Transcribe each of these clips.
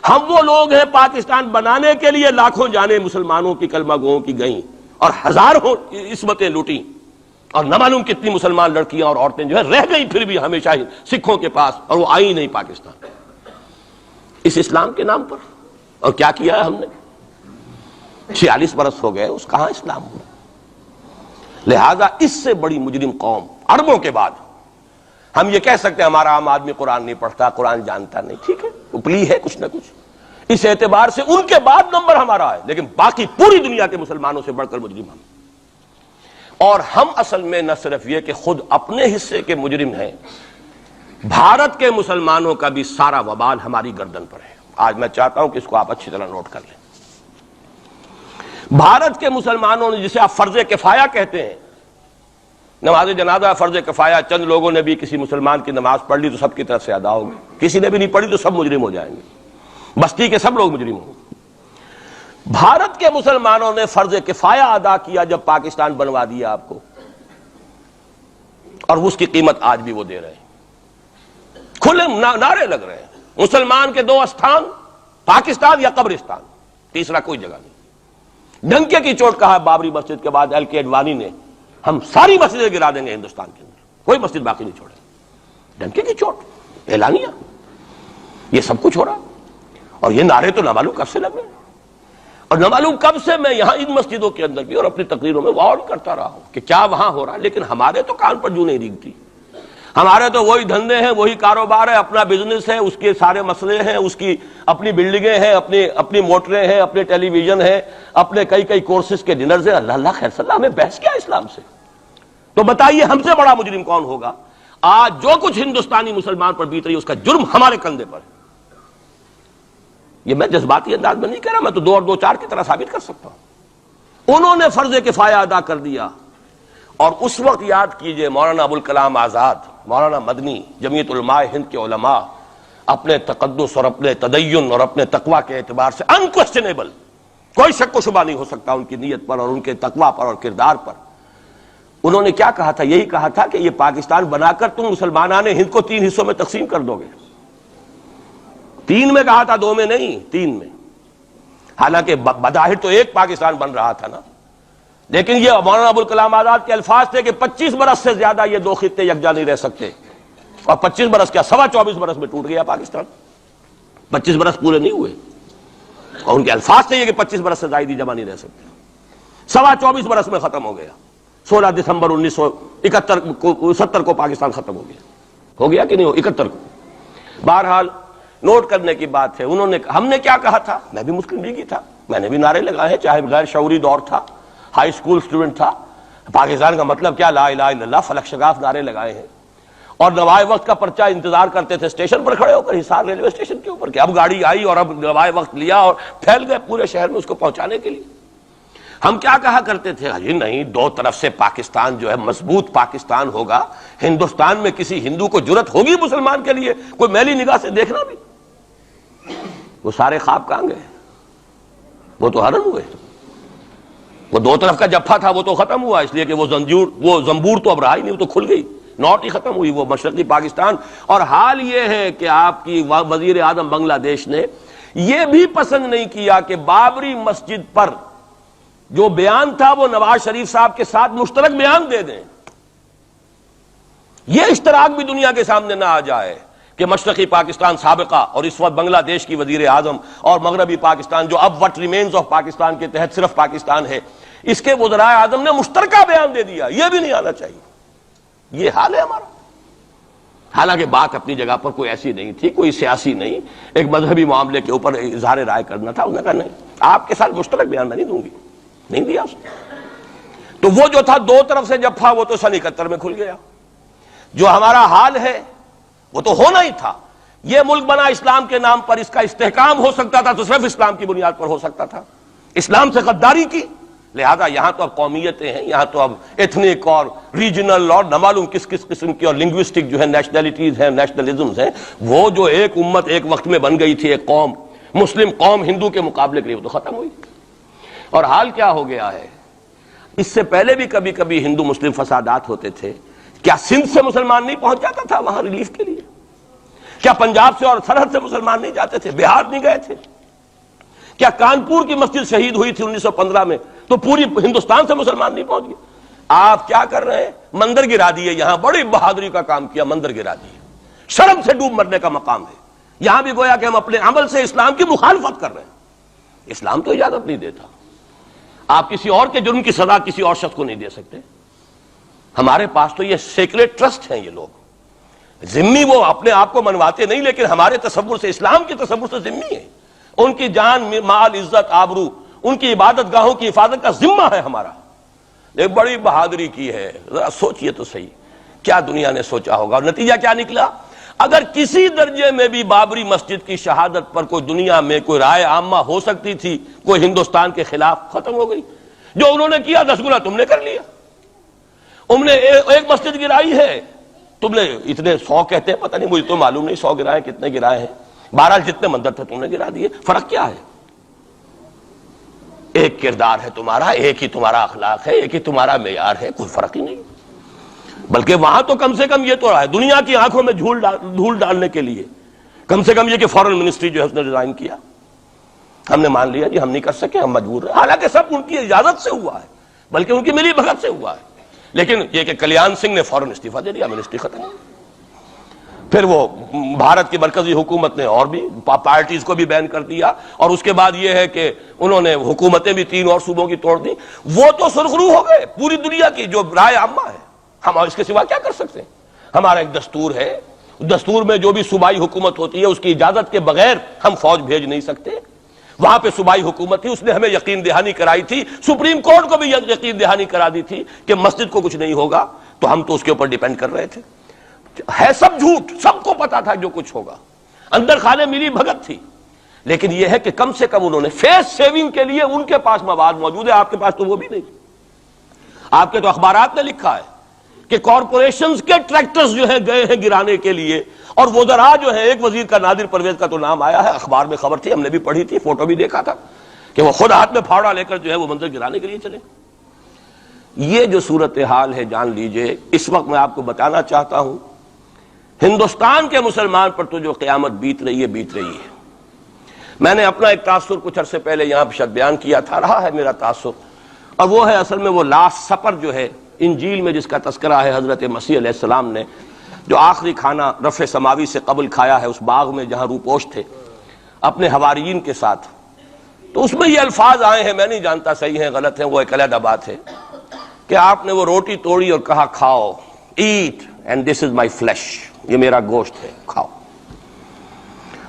ہم وہ لوگ ہیں پاکستان بنانے کے لیے لاکھوں جانیں مسلمانوں کی کلمہ گوؤں کی گئیں اور ہزاروں عصمتیں لوٹیں، اور نہ معلوم کتنی مسلمان لڑکیاں اور عورتیں جو ہے رہ گئی پھر بھی ہمیشہ ہی سکھوں کے پاس، اور وہ آئی نہیں پاکستان اس اسلام کے نام پر۔ اور کیا کیا ہے ہم نے؟ 46 برس ہو گئے، اس کہاں اسلام ہوا؟ لہذا اس سے بڑی مجرم قوم عربوں کے بعد ہم یہ کہہ سکتے ہیں ہمارا عام آدمی قرآن نہیں پڑھتا، قرآن جانتا نہیں، ٹھیک ہے، اپلی ہے کچھ نہ کچھ، اس اعتبار سے ان کے بعد نمبر ہمارا ہے، لیکن باقی پوری دنیا کے مسلمانوں سے بڑھ کر مجرم ہم۔ اور ہم اصل میں نہ صرف یہ کہ خود اپنے حصے کے مجرم ہیں، بھارت کے مسلمانوں کا بھی سارا وبال ہماری گردن پر ہے۔ آج میں چاہتا ہوں کہ اس کو آپ اچھی طرح نوٹ کر لیں۔ بھارت کے مسلمانوں نے، جسے آپ فرض کفایہ کہتے ہیں، نماز جنازہ فرض کفایہ، چند لوگوں نے بھی کسی مسلمان کی نماز پڑھ لی تو سب کی طرف سے ادا ہوگی، کسی نے بھی نہیں پڑھی تو سب مجرم ہو جائیں گے، بستی کے سب لوگ مجرم ہوں گے۔ بھارت کے مسلمانوں نے فرض کفایہ ادا کیا جب پاکستان بنوا دیا آپ کو، اور اس کی قیمت آج بھی وہ دے رہے ہیں، کھلے نعرے لگ رہے ہیں مسلمان کے 2 استھان، پاکستان یا قبرستان، تیسرا کوئی جگہ نہیں۔ ڈنکے کی چوٹ کہا بابری مسجد کے بعد ایل کے اڈوانی نے، ہم ساری مسجدیں گرا دیں گے ہندوستان کے اندر، کوئی مسجد باقی نہیں چھوڑے، ڈنکے کی چوٹ، اعلانیہ، یہ سب کچھ ہو رہا، اور یہ نعرے تو نہ معلوم کب سے لگ رہے ہیں، اور نہ معلوم کب سے میں یہاں ان مسجدوں کے اندر بھی اور اپنی تقریروں میں غور کرتا رہا ہوں کہ کیا وہاں ہو رہا ہے، لیکن ہمارے تو کان پر جوں نہیں ریگتی، ہمارے تو وہی دھندے ہیں، وہی کاروبار ہے، اپنا بزنس ہے، اس کے سارے مسئلے ہیں، اس کی اپنی بلڈنگیں ہیں، اپنی موٹریں ہیں، اپنے ٹیلی ویژن ہیں، اپنے کئی کورسز کے ڈنرز ہیں۔ اللہ خیر صلی اللہ، ہمیں بحث کیا اسلام سے؟ تو بتائیے ہم سے بڑا مجرم کون ہوگا؟ آج جو کچھ ہندوستانی مسلمان پر بیت رہی ہے اس کا جرم ہمارے کندھے پر ہے۔ یہ میں جذباتی انداز میں نہیں کہہ رہا، میں تو 2 اور 2 4 کی طرح ثابت کر سکتا ہوں۔ انہوں نے فرض کفایہ ادا کر دیا، اور اس وقت یاد کیجئے مولانا ابوالکلام آزاد، مولانا مدنی، جمعیت علماء ہند کے علماء اپنے تقدس اور اپنے تدین اور اپنے تقوی کے اعتبار سے انکوسچنیبل، کوئی شک و شبہ نہیں ہو سکتا ان کی نیت پر اور ان کے تقوی پر اور کردار پر، انہوں نے کیا کہا تھا؟ یہی کہا تھا کہ یہ پاکستان بنا کر تم مسلمانان ہند کو 3 حصوں میں تقسیم کر دو گے۔ 3 میں کہا تھا، 2 میں نہیں، 3 میں، حالانکہ بظاہر تو ایک پاکستان بن رہا تھا نا، لیکن یہ مولانا ابوالکلام آزاد کے الفاظ تھے کہ 25 برس سے زیادہ یہ 2 خطے یکجا نہیں رہ سکتے، اور 25 برس کیا، 24 برس میں ٹوٹ گیا پاکستان، 25 برس پورے نہیں ہوئے، اور ان کے الفاظ تھے یہ کہ 25 برس سے زائد جمع نہیں رہ سکتے، 24 برس میں ختم ہو گیا۔ 16 دسمبر 1970 کو پاکستان ختم ہو گیا کہ نہیں ہو 71 کو۔ بہرحال نوٹ کرنے کی بات ہے، ہم نے کیا کہا تھا؟ میں بھی مسلم لیگی تھا، میں نے بھی نعرے لگائے ہیں، چاہے غیر شعوری دور تھا، ہائی اسکول اسٹوڈنٹ تھا، پاکستان کا مطلب کیا، لا الہ الا اللہ، فلک شگاف نعرے لگائے ہیں، اور نوائے وقت کا پرچہ انتظار کرتے تھے اسٹیشن پر کھڑے ہو کر، حصار ریلوے اسٹیشن کے اوپر، کہ اب گاڑی آئی اور اب نوائے وقت لیا اور پھیل گئے پورے شہر میں اس کو پہنچانے کے لیے۔ ہم کیا کہا کرتے تھے؟ جی نہیں، 2 طرف سے پاکستان جو ہے مضبوط پاکستان ہوگا، ہندوستان میں کسی ہندو کو جرت ہوگی مسلمان کے لیے کوئی میلی نگاہ سے دیکھنا بھی؟ وہ سارے خواب کہاں گئے؟ وہ تو حرم ہوئے، وہ 2 طرف کا جفا تھا وہ تو ختم ہوا، اس لیے کہ وہ زنبور تو اب رہا ہی نہیں، وہ تو کھل گئی، نوٹ ہی ختم ہوئی وہ مشرقی پاکستان۔ اور حال یہ ہے کہ آپ کی وزیر اعظم بنگلہ دیش نے یہ بھی پسند نہیں کیا کہ بابری مسجد پر جو بیان تھا وہ نواز شریف صاحب کے ساتھ مشترک بیان دے دیں، یہ اشتراک بھی دنیا کے سامنے نہ آ جائے کہ مشرقی پاکستان سابقہ اور اس وقت بنگلہ دیش کی وزیر اعظم اور مغربی پاکستان جو اب وٹ ریمینز آف پاکستان کے تحت صرف پاکستان ہے، اس کے وزرائے اعظم نے مشترکہ بیان دے دیا، یہ بھی نہیں آنا چاہیے۔ یہ حال ہے ہمارا، حالانکہ بات اپنی جگہ پر کوئی ایسی نہیں تھی، کوئی سیاسی نہیں، ایک مذہبی معاملے کے اوپر اظہار رائے کرنا تھا، انہوں نے کہا نہیں، آپ کے ساتھ مشترک بیان میں نہیں دوں گی، نہیں دیا اس نے۔ تو وہ جو تھا 2 طرف سے جفا وہ تو سن 71 میں کھل گیا۔ جو ہمارا حال ہے وہ تو ہونا ہی تھا، یہ ملک بنا اسلام کے نام پر، اس کا استحکام ہو سکتا تھا تو صرف اسلام کی بنیاد پر ہو سکتا تھا، اسلام سے غداری کی، لہذا یہاں تو اب قومیتیں ہیں، یہاں تو اب ایتھنک اور ریجنل اور نہ معلوم کس قسم کی اور لنگوسٹک جو ہے نیشنلٹیز ہیں، نیشنلزمز ہیں، وہ جو ایک امت ایک وقت میں بن گئی تھی، ایک قوم، مسلم قوم ہندو کے مقابلے کے لیے، وہ تو ختم ہوئی۔ اور حال کیا ہو گیا ہے؟ اس سے پہلے بھی کبھی کبھی ہندو مسلم فسادات ہوتے تھے، کیا سندھ سے مسلمان نہیں پہنچ جاتا تھا وہاں ریلیف کے لیے؟ کیا پنجاب سے اور سرحد سے مسلمان نہیں جاتے تھے؟ بہار نہیں گئے تھے؟ کیا کانپور کی مسجد شہید ہوئی تھی 1915 میں تو پوری ہندوستان سے مسلمان نہیں پہنچ گئے؟ آپ کیا کر رہے ہیں؟ مندر گرا دیے، یہاں بڑی بہادری کا کام کیا، مندر گرا دیے، شرم سے ڈوب مرنے کا مقام ہے۔ یہاں بھی گویا کہ ہم اپنے عمل سے اسلام کی مخالفت کر رہے ہیں۔ اسلام تو اجازت نہیں دیتا، آپ کسی اور کے جرم کی سزا کسی اور شخص کو نہیں دے سکتے۔ ہمارے پاس تو یہ سیکریٹ ٹرسٹ ہیں، یہ لوگ ذمہ وہ اپنے آپ کو منواتے نہیں، لیکن ہمارے تصور سے، اسلام کے تصور سے ذمہ ہیں۔ ان کی جان، مال، عزت، آبرو، ان کی عبادت گاہوں کی حفاظت کا ذمہ ہے ہمارا۔ ایک بڑی بہادری کی ہے، ذرا سوچئے تو صحیح کیا دنیا نے سوچا ہوگا، اور نتیجہ کیا نکلا؟ اگر کسی درجے میں بھی بابری مسجد کی شہادت پر کوئی دنیا میں کوئی رائے عامہ ہو سکتی تھی، کوئی ہندوستان کے خلاف، ختم ہو گئی۔ جو انہوں نے کیا 10 گنا تم نے کر لیا۔ انہوں نے ایک مسجد گرائی ہے، تم نے اتنے 100 کہتے ہیں، پتہ نہیں، مجھے تو معلوم نہیں 100 گرائے کتنے گرائے ہیں، بہرحال جتنے مندر تھے تم نے گرا دیے۔ فرق کیا ہے؟ ایک کردار ہے تمہارا، ایک ہی تمہارا اخلاق ہے، ایک ہی تمہارا معیار ہے، کوئی فرق ہی نہیں۔ بلکہ وہاں تو کم سے کم یہ تو رہا ہے، دنیا کی آنکھوں میں دھول ڈالنے کے لیے کم سے کم یہ کہ فورن منسٹری جو ہے اس نے ڈیزائن کیا، ہم نے مان لیا جی ہم نہیں کر سکے، ہم مجبور ہیں، حالانکہ سب ان کی اجازت سے ہوا ہے، بلکہ ان کی ملی بھگت سے ہوا ہے۔ لیکن یہ کہ کلیان سنگھ نے فوراً استعفیٰ دے دیا، منسٹری ختم۔ پھر وہ بھارت کی مرکزی حکومت نے اور بھی پارٹیز کو بھی بین کر دیا، اور اس کے بعد یہ ہے کہ انہوں نے حکومتیں بھی 3 اور صوبوں کی توڑ دی۔ وہ تو سرخرو ہو گئے پوری دنیا کی جو رائے عامہ ہے، ہم اس کے سوا کیا کر سکتے ہیں؟ ہمارا ایک دستور ہے، دستور میں جو بھی صوبائی حکومت ہوتی ہے اس کی اجازت کے بغیر ہم فوج بھیج نہیں سکتے۔ وہاں پہ صوبائی حکومت تھی، اس نے ہمیں یقین دہانی کرائی تھی، سپریم کورٹ کو بھی یقین دہانی کرا دی تھی کہ مسجد کو کچھ نہیں ہوگا، تو ہم تو اس کے اوپر ڈیپینڈ کر رہے تھے۔ ہے سب جھوٹ، سب کو پتا تھا جو کچھ ہوگا، اندر خانے ملی بھگت تھی، لیکن یہ ہے کہ کم سے کم انہوں نے فیس سیونگ کے لیے ان کے پاس مواد موجود ہے، آپ کے پاس تو وہ بھی نہیں۔ آپ کے تو اخبارات نے لکھا ہے کہ کارپوریشنز کے ٹریکٹرز جو ہیں گئے ہیں گرانے کے لیے، اور وزراء جو ہیں، ایک وزیر کا نادر پرویز کا تو نام آیا ہے، اخبار میں خبر تھی، ہم نے بھی پڑھی تھی، فوٹو بھی دیکھا تھا کہ وہ خود ہاتھ میں پھاوڑا لے کر جو ہے وہ منظر گرانے کے لیے چلے۔ یہ جو صورتحال ہے جان لیجئے، اس وقت میں آپ کو بتانا چاہتا ہوں ہندوستان کے مسلمان پر تو جو قیامت بیت رہی ہے بیت رہی ہے۔ میں نے اپنا ایک تاثر کچھ عرصے پہلے یہاں شاید بیان کیا تھا، رہا ہے میرا تاثر، اور وہ ہے اصل میں وہ لاسٹ سپر جو ہے انجیل میں جس کا تذکرہ ہے حضرت مسیح علیہ السلام نے جو آخری کھانا رفع سماوی سے قبل کھایا ہے اس باغ میں جہاں روپوش تھے اپنے حواریین کے ساتھ۔ تو اس میں یہ الفاظ آئے ہیں، میں نہیں جانتا صحیح ہیں غلط ہیں، وہ ایک علیحدہ بات ہے، کہ آپ نے وہ روٹی توڑی اور کہا کھاؤ، eat and this is my flesh, یہ میرا گوشت ہے، کھاؤ۔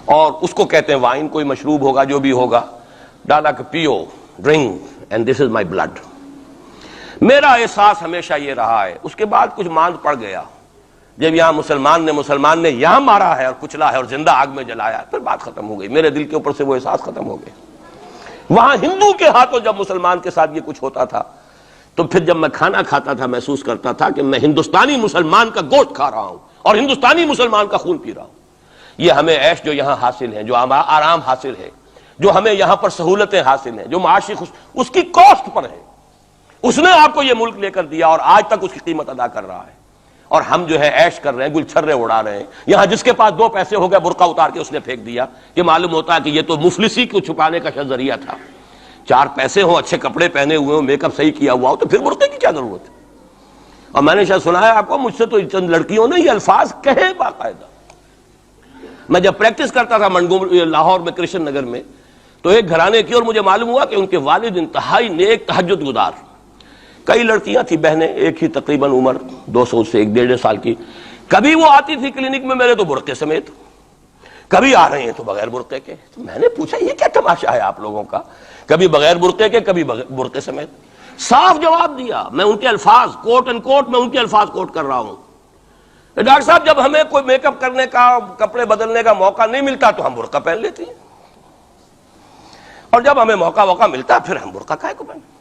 اور اس کو کہتے ہیں وائن، کوئی مشروب ہوگا جو بھی ہوگا، ڈالا کہ پیو، drink and this is my blood. میرا احساس ہمیشہ یہ رہا ہے، اس کے بعد کچھ ماند پڑ گیا، جب یہاں مسلمان نے یہاں مارا ہے اور کچلا ہے اور زندہ آگ میں جلایا ہے، پھر بات ختم ہو گئی، میرے دل کے اوپر سے وہ احساس ختم ہو گئے۔ وہاں ہندو کے ہاتھوں جب مسلمان کے ساتھ یہ کچھ ہوتا تھا تو پھر جب میں کھانا کھاتا تھا محسوس کرتا تھا کہ میں ہندوستانی مسلمان کا گوشت کھا رہا ہوں اور ہندوستانی مسلمان کا خون پی رہا ہوں۔ یہ ہمیں عیش جو یہاں حاصل ہے، جو آرام حاصل ہے، جو ہمیں یہاں پر سہولتیں حاصل ہیں، جو معاشی اس کی کاسٹ پر ہے۔ اس نے آپ کو یہ ملک لے کر دیا اور آج تک اس کی قیمت ادا کر رہا ہے، اور ہم جو ہے عیش کر رہے ہیں، گل چھرے اڑا رہے ہیں۔ یہاں جس کے پاس 2 پیسے ہو گئے برقع اتار کے اس نے پھینک دیا، یہ معلوم ہوتا ہے کہ یہ تو مفلسی کو چھپانے کا ذریعہ تھا۔ 4 پیسے ہوں، اچھے کپڑے پہنے ہوئے ہوں، میک اپ صحیح کیا ہوا ہو، تو پھر برقعے کی کیا ضرورت ہے؟ اور میں نے شاید سنا ہے آپ کو، مجھ سے تو چند لڑکیوں نے یہ الفاظ کہے باقاعدہ۔ میں جب پریکٹس کرتا تھا لاہور میں کرشن نگر میں، تو ایک گھرانے کی، اور مجھے معلوم ہوا کہ ان کے والد انتہائی نیک تہجد گزار، کئی لڑکیاں تھیں بہنیں، ایک ہی تقریباً عمر 200 سے 1.5 سال کی، کبھی وہ آتی تھی کلینک میں میرے تو برقعے سمیت، کبھی آ رہے ہیں تو بغیر برقعے کے۔ تو میں نے پوچھا یہ کیا تماشا ہے آپ لوگوں کا، کبھی بغیر برقعے کے کبھی برقعے سمیت۔ صاف جواب دیا، میں ان کے الفاظ کوٹ اینڈ کوٹ میں ان کے الفاظ کوٹ کر رہا ہوں، ڈاکٹر صاحب جب ہمیں کوئی میک اپ کرنے کا، کپڑے بدلنے کا موقع نہیں ملتا تو ہم برقع پہن لیتے ہیں، اور جب ہمیں موقع ملتا پھر ہم برقع کائے کو پہنیں۔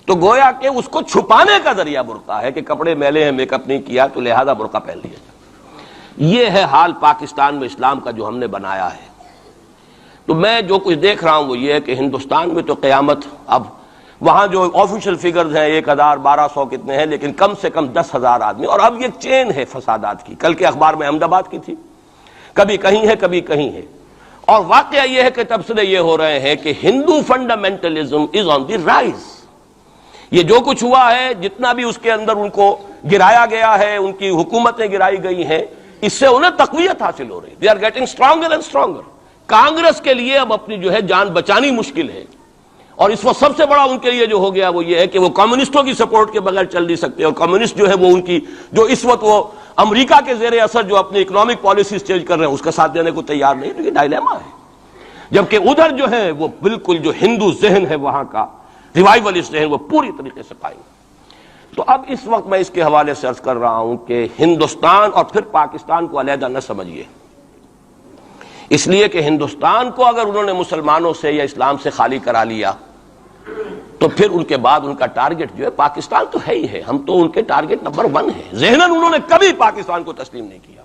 تو گویا کہ اس کو چھپانے کا ذریعہ برقع ہے کہ کپڑے میلے ہیں، میک اپ نہیں کیا تو لہذا برقع پہن لیا جائے۔ یہ ہے حال پاکستان میں اسلام کا جو ہم نے بنایا ہے۔ تو میں جو کچھ دیکھ رہا ہوں وہ یہ ہے کہ ہندوستان میں تو قیامت، اب وہاں جو آفیشیل فگرز ہیں 1000 1200 کتنے ہیں، لیکن کم سے کم 10,000 آدمی، اور اب یہ چین ہے فسادات کی۔ کل کے اخبار میں احمد آباد کی تھی، کبھی کہیں ہے کبھی کہیں ہے. اور واقعہ یہ ہے کہ تبصرے یہ ہو رہے ہیں کہ ہندو فنڈامنٹلزم از آن دی رائز. یہ جو کچھ ہوا ہے، جتنا بھی اس کے اندر ان کو گرایا گیا ہے، ان کی حکومتیں گرائی گئی ہیں، اس سے انہیں تقویت حاصل ہو رہی. They are getting stronger and stronger. Congress کے لیے اب اپنی جو ہے جان بچانی مشکل ہے، اور اس وقت سب سے بڑا ان کے لیے جو ہو گیا وہ یہ ہے کہ وہ کمیونسٹوں کی سپورٹ کے بغیر چل نہیں سکتے. اور کمیونسٹ جو ہے وہ ان کی جو اس وقت وہ امریکہ کے زیر اثر جو اپنی اکنامک پالیسیز چینج کر رہے ہیں اس کا ساتھ دینے کو تیار نہیں. تو یہ ڈائلیما ہے. جبکہ ادھر جو ہے وہ بالکل جو ہندو ذہن ہے وہاں کا ریوائولسٹ ذہن وہ پوری طریقے سے قائم. تو اب اس وقت میں اس کے حوالے سے عرض کر رہا ہوں کہ ہندوستان اور پھر پاکستان کو علیحدہ نہ سمجھیے، اس لیے کہ ہندوستان کو اگر انہوں نے مسلمانوں سے یا اسلام سے خالی کرا لیا تو پھر ان کے بعد ان کا ٹارگٹ جو ہے پاکستان تو ہے ہی ہے. ہم تو ان کے ٹارگٹ نمبر 1 ہے. ذہناً انہوں نے کبھی پاکستان کو تسلیم نہیں کیا.